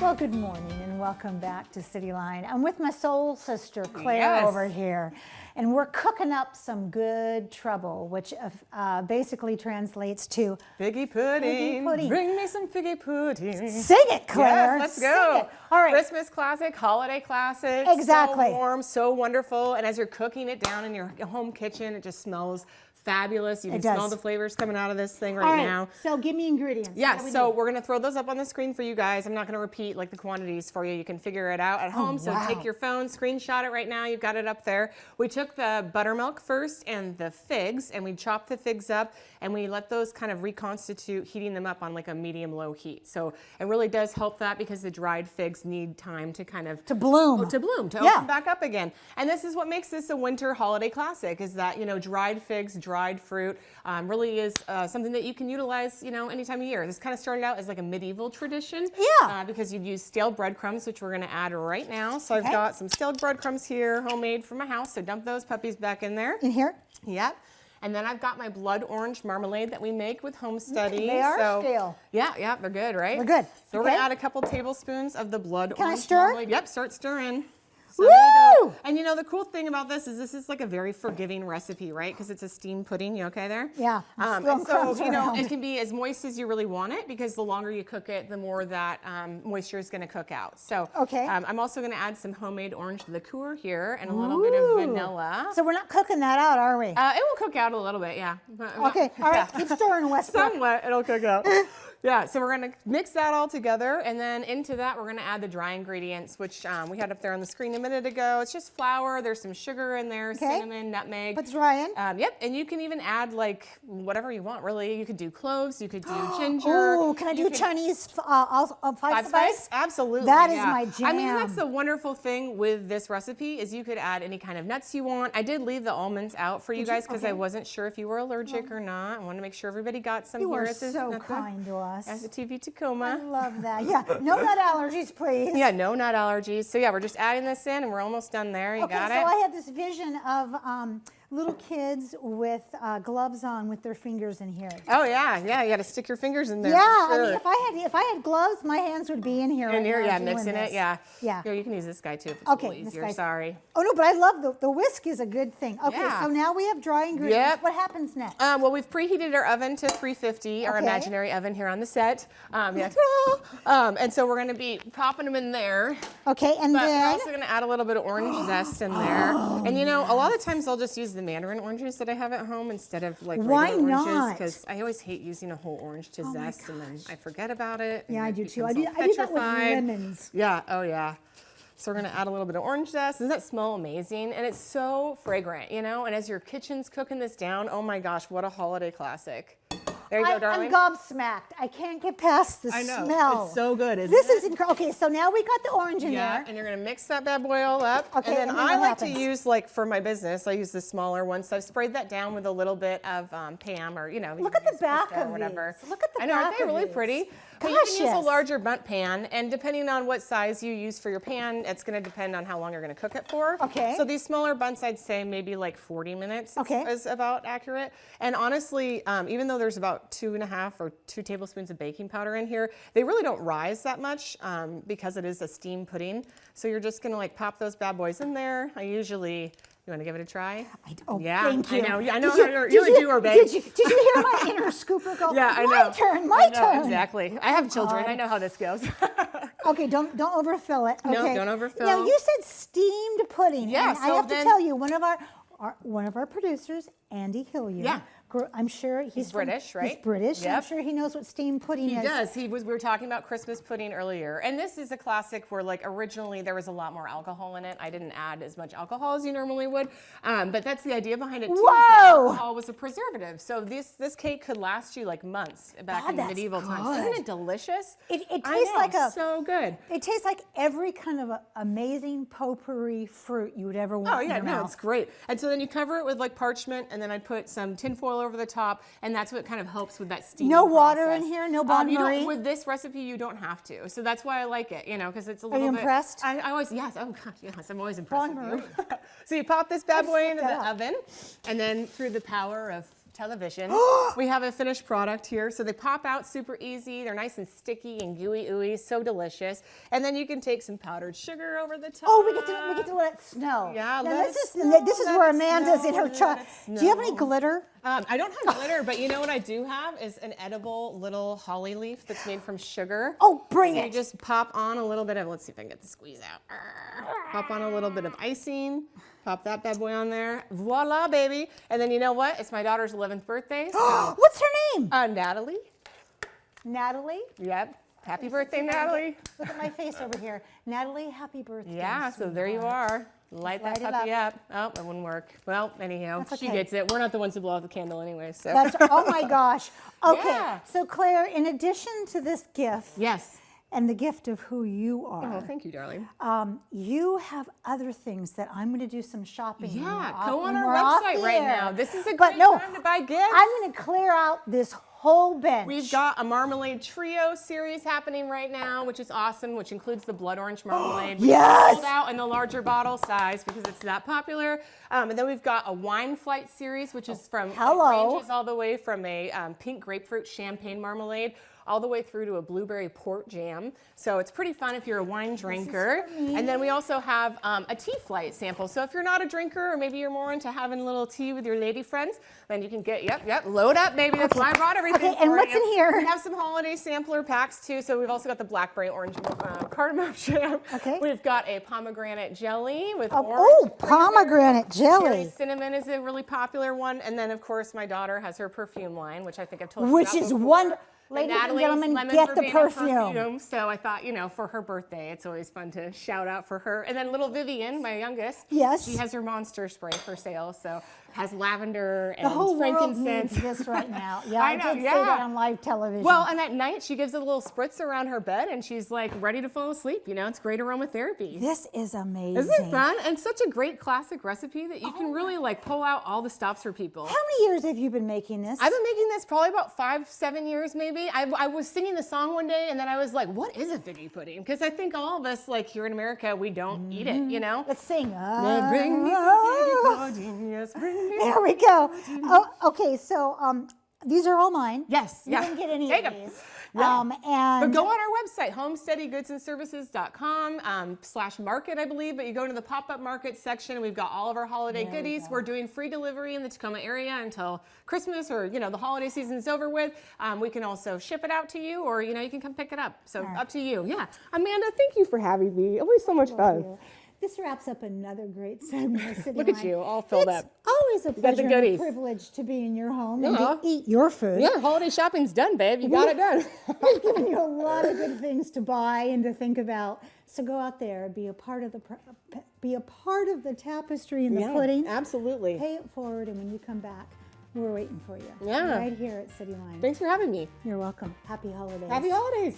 Well, good morning and welcome back to Cityline. I'm with my soul sister, Claire, over here. And we're cooking up some good trouble, which basically translates to Figgy pudding. Figgy pudding. Bring me some figgy pudding. Sing it, Claire. Yes, let's go. Sing it. All right. Christmas classic, holiday classic. Exactly. So warm, so wonderful. And as you're cooking it down in your home kitchen, it just smells fabulous. You can smell the flavors coming out of this thing right now. So give me ingredients. Yeah, so we're going to throw those up on the screen for you guys. I'm not going to repeat like the quantities for you. You can figure it out at home. So take your phone, screenshot it right now. You've got it up there. We took the buttermilk first and the figs, and we chopped the figs up, and we let those kind of reconstitute, heating them up on like a medium-low heat. So it really does help that because the dried figs need time to kind of... To bloom. To open back up again. And this is what makes this a winter holiday classic, is that, you know, dried figs, dried fruit really is something that you can utilize, you know, any time of year. This kind of started out as like a medieval tradition. Yeah. Because you'd use stale breadcrumbs, which we're going to add right now. So I've got some stale breadcrumbs here, homemade from my house. So dump those puppies back in there. In here? Yep. And then I've got my blood orange marmalade that we make with Homesteady. They are stale. Yeah, they're good, right? They're good. So we're going to add a couple tablespoons of the blood Can orange I stir? marmalade. Yep, start stirring. So Woo! And you know, the cool thing about this is like a very forgiving recipe, right? Because it's a steamed pudding. You okay there? Yeah. And so, you know, it can be as moist as you really want it, because the longer you cook it, the more that moisture is going to cook out. So I'm also going to add some homemade orange liqueur here and a little bit of vanilla. So we're not cooking that out, are we? It will cook out a little bit, yeah. Okay, all right, keep stirring, Westbrook. Somewhat, it'll cook out. Yeah, so we're going to mix that all together, and then into that we're going to add the dry ingredients, which we had up there on the screen a minute ago. It's just flour, there's some sugar in there, cinnamon, nutmeg. Put dry in? Yep, and you can even add like whatever you want, really. You could do cloves, you could do ginger. Oh, can I do Chinese five spice? Absolutely. That is my jam. I mean, that's the wonderful thing with this recipe, is you could add any kind of nuts you want. I did leave the almonds out for you guys because I wasn't sure if you were allergic or not. I wanted to make sure everybody got some You here. are so kind to us. As a TV Tacoma. I love that. Yeah, no nut allergies, please. Yeah, no nut allergies. So yeah, we're just adding this in and we're almost done there. You got it? So I had this vision of little kids with gloves on with their fingers in here. Oh yeah, you got to stick your fingers in there. Yeah, for sure. I mean, if I had gloves, my hands would be in here. In here, right now mixing doing it, yeah. Yeah. Here, you can use this guy too if it's a little easier. Sorry. Oh no, but I love the whisk is a good thing. Okay, so now we have dry ingredients. What happens next? Well, we've preheated our oven to 350, our imaginary oven here on the set. And so we're going to be popping them in there. Okay, and but then we're also going to add a little bit of orange zest in there. And you know, a lot of times I'll just use the mandarin oranges that I have at home instead of like regular oranges, because I always hate using a whole orange to zest and then I forget about it. Yeah, I do too. I do that with lemons. Yeah, oh yeah. So we're going to add a little bit of orange zest. Doesn't that smell amazing? And it's so fragrant, you know? And as your kitchen's cooking this down, oh my gosh, what a holiday classic. There you go, darling. I'm gobsmacked. I can't get past the smell. I know. It's so good, isn't it? This is incredible. Okay, so now we got the orange in there. Yeah, and you're going to mix that bad boy all up. Okay, and then I like to use, like, for my business, I use the smaller one. So I've sprayed that down with a little bit of Pam, or, you know. Look at the back of whatever. these. Look at the back of I know, aren't they really these? pretty? Gosh, you can use a larger bundt pan, and depending on what size you use for your pan, it's going to depend on how long you're going to cook it for. Okay. So these smaller bunts, I'd say maybe like 40 minutes is about accurate. And honestly, even though there's about 2.5 or 2 tablespoons of baking powder in here, they really don't rise that much because it is a steamed pudding. So you're just going to like pop those bad boys in there. I usually... You want to give it a try? Thank you. I know how you really do her, babe. Did you hear my inner scooper go? Yeah, I know. My turn. Exactly. I have children. I know how this goes. Okay, don't overfill it. Okay. No, don't overfill. Now you said steamed pudding. Yeah. And I have to tell you, one of our producers, Andy Hillier. I'm sure he's British, right? He's British. Yep. I'm sure he knows what steamed pudding is. He does. We were talking about Christmas pudding earlier. And this is a classic where, like, originally there was a lot more alcohol in it. I didn't add as much alcohol as you normally would. But that's the idea behind it, too. Whoa! Alcohol was a preservative. So this cake could last you, like, months back in medieval times. Isn't it delicious? It tastes like so good. It tastes like every kind of amazing potpourri fruit you would ever want in your mouth. It's great. And so then you cover it with, like, parchment, and then I put some tinfoil over the top, and that's what kind of helps with that steaming No water process. in here, no bain-marie? With this recipe, you don't have to. So that's why I like it, you know, because it's a little bit... Are you impressed? I always, yes, oh gosh, yes, I'm always impressed with you. So you pop this bad boy into the oven, and then through the power of television. We have a finished product here. So they pop out super easy. They're nice and sticky and gooey ooey, so delicious. And then you can take some powdered sugar over the top. Oh, we get to let it snow. Yeah, now, let this it is snow, this is let where it Amanda's in snow, her let truck. it Do you have any snow. glitter? I don't have glitter, but you know what I do have is an edible little holly leaf that's made from sugar. Oh, bring So it. you just pop on a little bit of, let's see if I can get the squeeze out. Pop on a little bit of icing. Pop that bad boy on there. Voila, baby. And then you know what? It's my daughter's 11th birthday. So, What's her name? Natalie. Natalie. Yep. Happy birthday, Natalie. Look at my face over here. Natalie, happy birthday. Yeah, so there you are. Light that light it puppy up. Oh, it wouldn't work. Well, anyhow, That's she okay. gets it. We're not the ones who blow out the candle anyway, so. That's, oh my gosh. Okay, Yeah. so Claire, in addition to this gift Yes. and the gift of who you Oh, are, thank you, darling. you have other things that I'm going to do some shopping. Yeah, off- go on when our we're off website the right air. now. This is a But great no, time to buy gifts. I'm going to clear out this whole bench. We've got a marmalade trio series happening right now, which is awesome, which includes the blood orange marmalade. Which Yes! is sold out in the larger bottle size because it's that popular. And then we've got a wine flight series, which is from, hello. It ranges all the way from a pink grapefruit champagne marmalade all the way through to a blueberry port jam. So it's pretty fun if you're a wine drinker. And then we also have a tea flight sample. So if you're not a drinker, or maybe you're more into having a little tea with your lady friends, then you can get, load up, baby. That's why I brought everything. Okay, and for what's you. in here? We have some holiday sampler packs too. So we've also got the blackberry orange cardamom jam. Okay. We've got a pomegranate jelly with Oh, orange. pomegranate Cherry jelly, cinnamon is a really popular one. And then of course my daughter has her perfume line, which I think I've told you which about is before. wonderful. The Ladies and Natalie's gentlemen, lemon get the verbena perfume. So I thought, for her birthday, it's always fun to shout out for her. And then little Vivian, my youngest, Yes. she has her monster spray for sale. So has lavender and The whole world frankincense. needs this right now. Yeah, I I, know, did yeah. say that on live television. Well, and at night she gives a little spritz around her bed and she's like ready to fall asleep. It's great aromatherapy. this is amazing. Isn't it fun? And such a great classic recipe that you can really pull out all the stops for people. How many years have you been making this? I've been making this probably about 5-7 years maybe. I was singing the song one day and then I was like, what is a figgy pudding? Because I think all of us here in America, we don't eat it, Let's sing. Bring me some figgy pudding, yes, bring me some. There we go. Oh, okay, so these are all mine. Yes, You yeah. didn't get any Take of 'em. these. Yeah. And But go on our website, homesteadygoodsandsservices.com /market, I believe. But you go to the pop-up market section, and we've got all of our holiday There we goodies. go. We're doing free delivery in the Tacoma area until Christmas or, the holiday season's over with. We can also ship it out to you, or, you can come pick it up. So up to you. Yeah. Amanda, thank you for having me. Always so much fun. this wraps up another great segment of Cityline. Look at you, all filled it's up. always a got the pleasure and a goodies. privilege to be in your home and Yeah. to eat your food. Yeah, holiday shopping's done, babe. You got it done. We've given you a lot of good things to buy and to think about. So go out there, be a part of the tapestry and the pudding. Absolutely. Pay it forward, and when you come back, we're waiting for you. Yeah. Right here at Cityline. Thanks for having me. You're welcome. Happy holidays. Happy holidays.